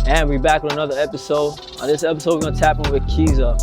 And we're back with another episode. On this episode, we're going to tap in with Keesa,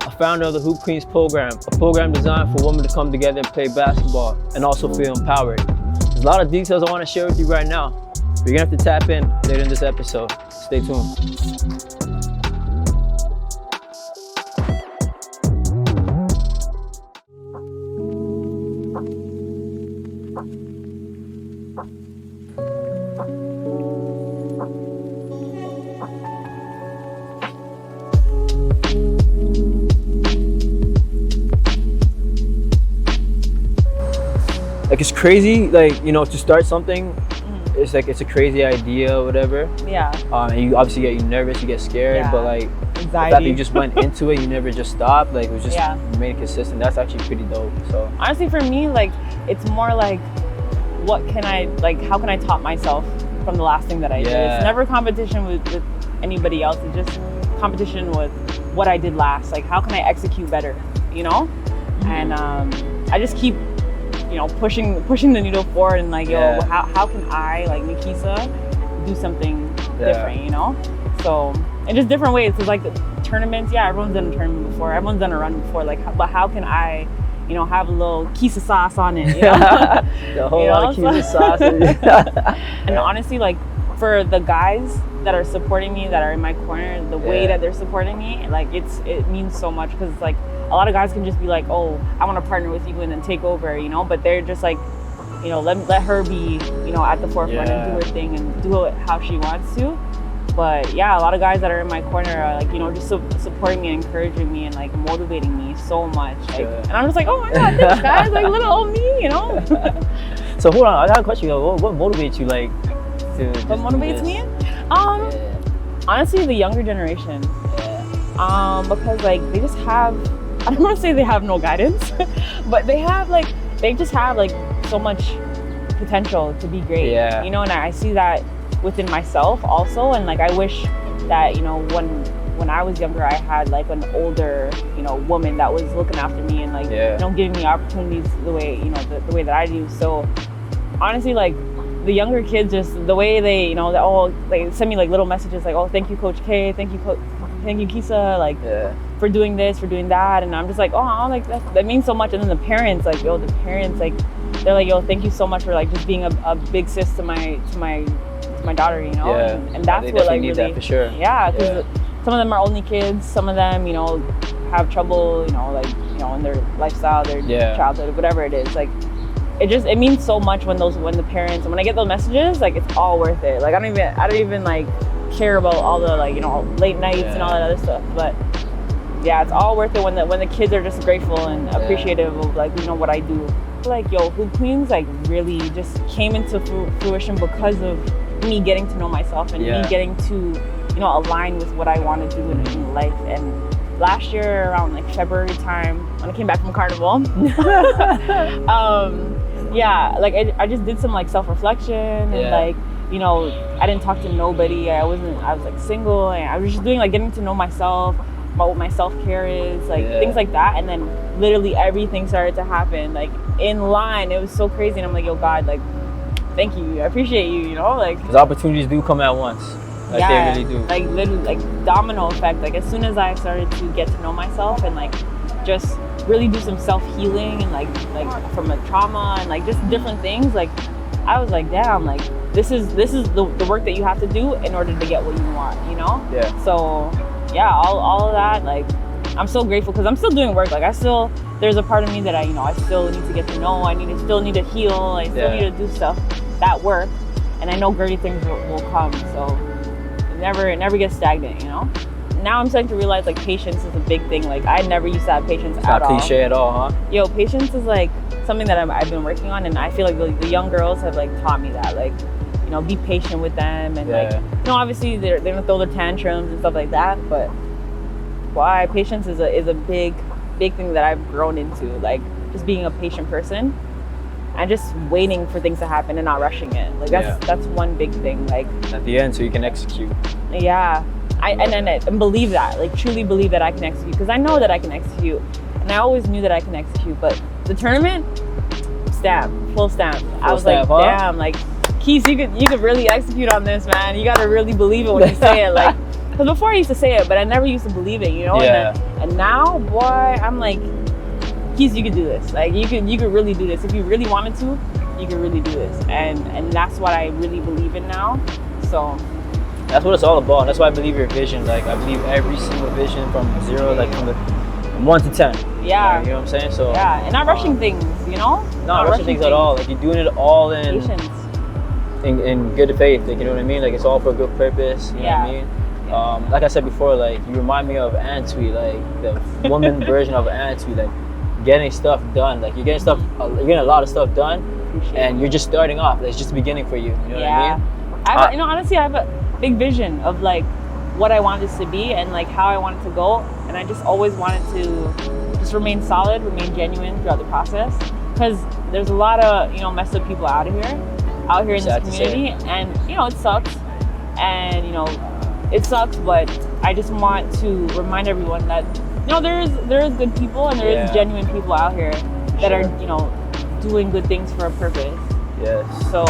a founder of the HoopQueens program, a program designed for women to come together and play basketball and also feel empowered. There's a lot of details I want to share with you right now. You're going to have to tap in later in this episode. Stay tuned. Like, it's crazy, like, you know, to start something, it's like, it's a crazy idea or whatever. Yeah. And you obviously get nervous, you get scared, but like, anxiety. The fact that you just went into it, you never just stopped, like, it was just remain consistent. That's actually pretty dope. So honestly, for me, like, it's more like, how can I top myself from the last thing that I did? It's never competition with anybody else. It's just competition with what I did last. Like, how can I execute better, you know? And I just keep, you know, pushing the needle forward and like, yo, how can I, like me, Keesa, do something different, you know? So, in just different ways, because like the tournaments, everyone's done a tournament before, everyone's done a run before, like, but how can I, you know, have a little Keesa sauce on it, you know? The whole lot of Keesa sauce. And honestly, like, for the guys that are supporting me, that are in my corner, the way that they're supporting me, like, it means so much, because like, a lot of guys can just be like, oh, I want to partner with you and then take over, you know, but they're just like, you know, let her be, you know, at the forefront and do her thing and do it how she wants to. But yeah, a lot of guys that are in my corner are like, you know, just supporting me and encouraging me and like motivating me so much. Like, and I'm just like, oh my God, thanks guys, like little old me, you know? So hold on, I got a question. What motivates you, like, what motivates me? Honestly, the younger generation. Because like they just have, I don't want to say they have no guidance, but they just have like so much potential to be great, you know, and I see that within myself also. And like, I wish that, you know, when I was younger, I had like an older, you know, woman that was looking after me and like, you know, giving me opportunities the way, you know, the way that I do. So honestly, like, the younger kids, just the way they, you know, they send me like little messages like, oh, thank you, Coach K, thank you, Keesa, like, for doing this, for doing that. And I'm just like, oh, like, that means so much. And then the parents, like, yo, they're like, yo, thank you so much for like just being a big sis to my daughter, you know? And that's what like need really, that for sure. Because some of them are only kids, some of them, you know, have trouble, you know, like, you know, in their lifestyle, their childhood, whatever it is. Like, it means so much when the parents, and when I get those messages, like, it's all worth it. Like, I don't even like care about all the, like, you know, late nights and all that other stuff, but yeah, it's all worth it when the kids are just grateful and appreciative of, like, you know, what I do. Like, yo, HoopQueens like really just came into fruition because of me getting to know myself and me getting to, you know, align with what I want to do in life. And last year around like February time, when I came back from Carnival, like I just did some like self-reflection and like, you know, I didn't talk to nobody. I was like single, and I was just doing like getting to know myself, about what my self-care is, like things like that. And then literally everything started to happen like in line. It was so crazy. And I'm like, yo, God, like, thank you, I appreciate you, you know, like, because opportunities do come at once. Like, they really do. Like, literally, like, domino effect. Like, as soon as I started to get to know myself and like just really do some self-healing and like from a trauma and like just different things, like, I was like, damn, like, this is the work that you have to do in order to get what you want, you know? So yeah, all of that, like, I'm so grateful because I'm still doing work. Like, there's a part of me that I still need to get to know. I still need to heal. I still need to do stuff, that work. And I know great things will come. So it never gets stagnant, you know? Now I'm starting to realize, like, patience is a big thing. Like, I never used to have patience at all. Not cliche at all, huh? Yo, patience is like something that I've been working on, and I feel like the young girls have like taught me that. Like, you know, be patient with them, and like, you know, obviously they're gonna throw their tantrums and stuff like that, but why patience is a big thing that I've grown into. Like, just being a patient person and just waiting for things to happen and not rushing it. Like, that's one big thing. Like, at the end, so you can execute. And believe that, like, truly believe that I can execute, because I know that I can execute, and I always knew that I can execute. But the tournament, full stamp. I was like, damn, like, Keesa, you could really execute on this, man. You gotta really believe it when you say it. Like, because before I used to say it, but I never used to believe it, you know. Yeah. And now, boy, I'm like, Keesa, you could do this. Like, you could really do this if you really wanted to. You could really do this, and that's what I really believe in now. So. That's what it's all about. That's why I believe your vision. Like, I believe every single vision from 0, like from 1 to 10. Yeah. Like, you know what I'm saying? So. Yeah, and not rushing things, you know. Not rushing things at all. Like, you're doing it all in patience. In good faith. Like, you know what I mean? Like, it's all for a good purpose. You know what I mean? Yeah. Like I said before, like, you remind me of Antwi, like the woman version of Antwi, like getting stuff done. Like, you're getting a lot of stuff done, and you're just starting off. Like, it's just the beginning for you. You know what I mean? Honestly, I have a big vision of like what I want this to be and like how I want it to go, and I just always wanted to just remain solid, remain genuine throughout the process, because there's a lot of messed up people out here in this community, and it sucks, and it sucks, but I just want to remind everyone that there is good people, and there is genuine people out here that are doing good things for a purpose. Yes. So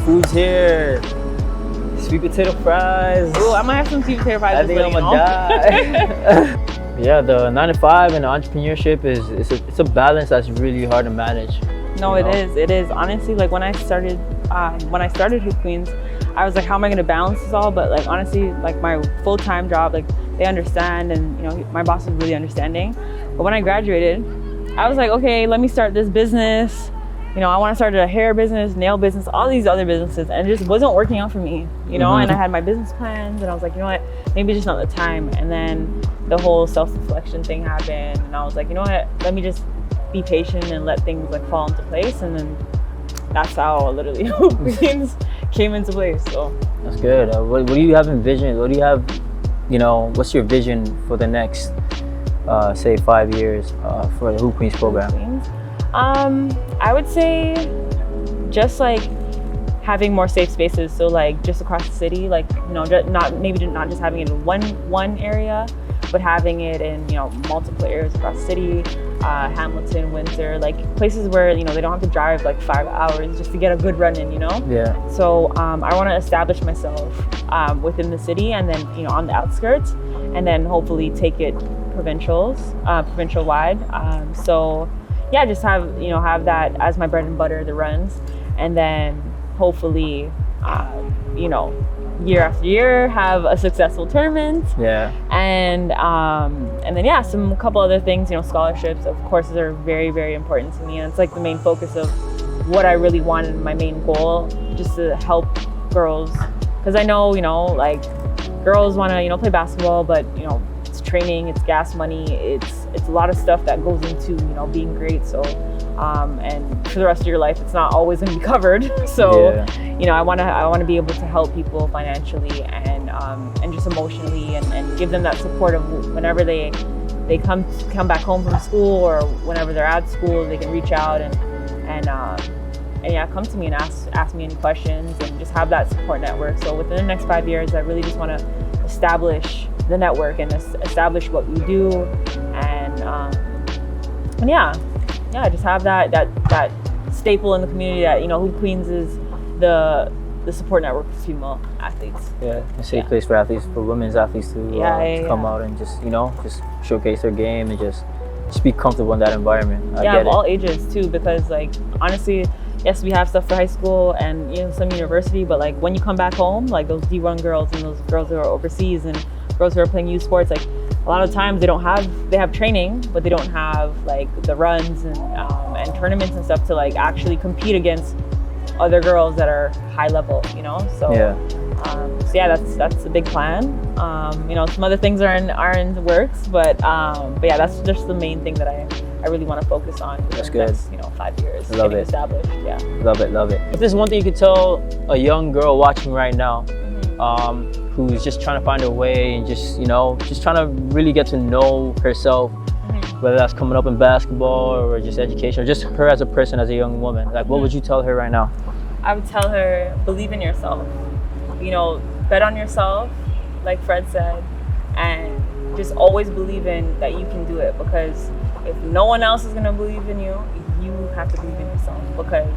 food's here. Sweet potato fries. Ooh, I might have some sweet potato fries. I think I'm gonna die. Yeah, the 9 to 5 and the entrepreneurship it's a balance that's really hard to manage. No, it is. Honestly, like when I started HoopQueens, I was like, how am I gonna balance this all? But like honestly, like my full-time job, like they understand, and my boss is really understanding. But when I graduated, I was like, okay, let me start this business. I want to start a hair business, nail business, all these other businesses, and it just wasn't working out for me, And I had my business plans, and I was like, you know what, maybe just not the time. And then the whole self-reflection thing happened, and I was like, you know what, let me just be patient and let things like fall into place. And then that's how literally HoopQueens came into place. So that's good. What do you have in vision? What do you have? What's your vision for the next, say, 5 years for the HoopQueens program? I would say just like having more safe spaces. So like just across the city, like, not just having it in one area, but having it in, multiple areas across the city, Hamilton, Windsor, like places where, they don't have to drive like 5 hours just to get a good run in, Yeah. So I want to establish myself within the city, and then, on the outskirts, and then hopefully take it provincial wide. So yeah, just have that as my bread and butter, the runs, and then hopefully, year after year have a successful tournament. Yeah. And then a couple other things, scholarships, of course, are very, very important to me, and it's like the main focus of what I really want and my main goal, just to help girls, because I know, like girls want to, play basketball, but it's training, it's gas money, it's a lot of stuff that goes into being great. So and for the rest of your life, it's not always going to be covered. So I want to be able to help people financially and just emotionally, and give them that support of whenever they come back home from school, or whenever they're at school, they can reach out and come to me and ask me any questions, and just have that support network. So within the next 5 years, I really just want to establish the network and establish what we do, and just have that staple in the community that HoopQueens is the support network for female athletes. Yeah, a safe place for athletes, for women's athletes to come out and just showcase their game and just be comfortable in that environment. Of all ages too, because like honestly, yes, we have stuff for high school and some university, but like when you come back home, like those D1 girls and those girls who are overseas and girls who are playing USports, like a lot of times they have training, but they don't have like the runs and tournaments and stuff to like actually compete against other girls that are high level, So that's a big plan. Some other things are in the works, but that's just the main thing that I really want to focus on. That's good. Next, 5 years. Love it. Established. Yeah. Love it. If there's one thing you could tell a young girl watching right now, who's just trying to find her way and just trying to really get to know herself, whether that's coming up in basketball or just education, or just her as a person, as a young woman, like what would you tell her right now? I would tell her, believe in yourself. Bet on yourself, like Fred said, and just always believe in that you can do it, because if no one else is going to believe in you, you have to believe in yourself, because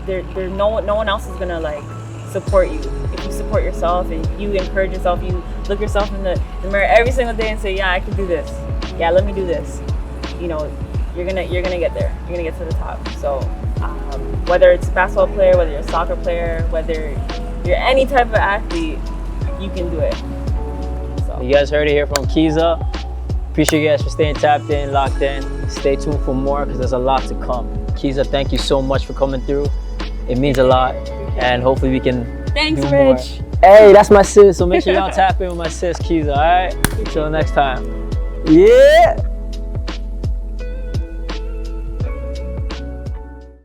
there's no one else is gonna like support you. If you support yourself and you encourage yourself, you look yourself in the mirror every single day and say, yeah, I can do this. Yeah, let me do this. You know, you're gonna get there. You're gonna get to the top. So whether it's a basketball player, whether you're a soccer player, whether you're any type of athlete, you can do it. So. You guys heard it here from Keesa. Appreciate you guys for staying tapped in, locked in. Stay tuned for more because there's a lot to come. Keesa, thank you so much for coming through. It means a lot, and hopefully we can Thanks, do Rich. more. Hey, that's my sis, so make sure y'all tap in with my sis, Keesa, all right? Until next time. Yeah!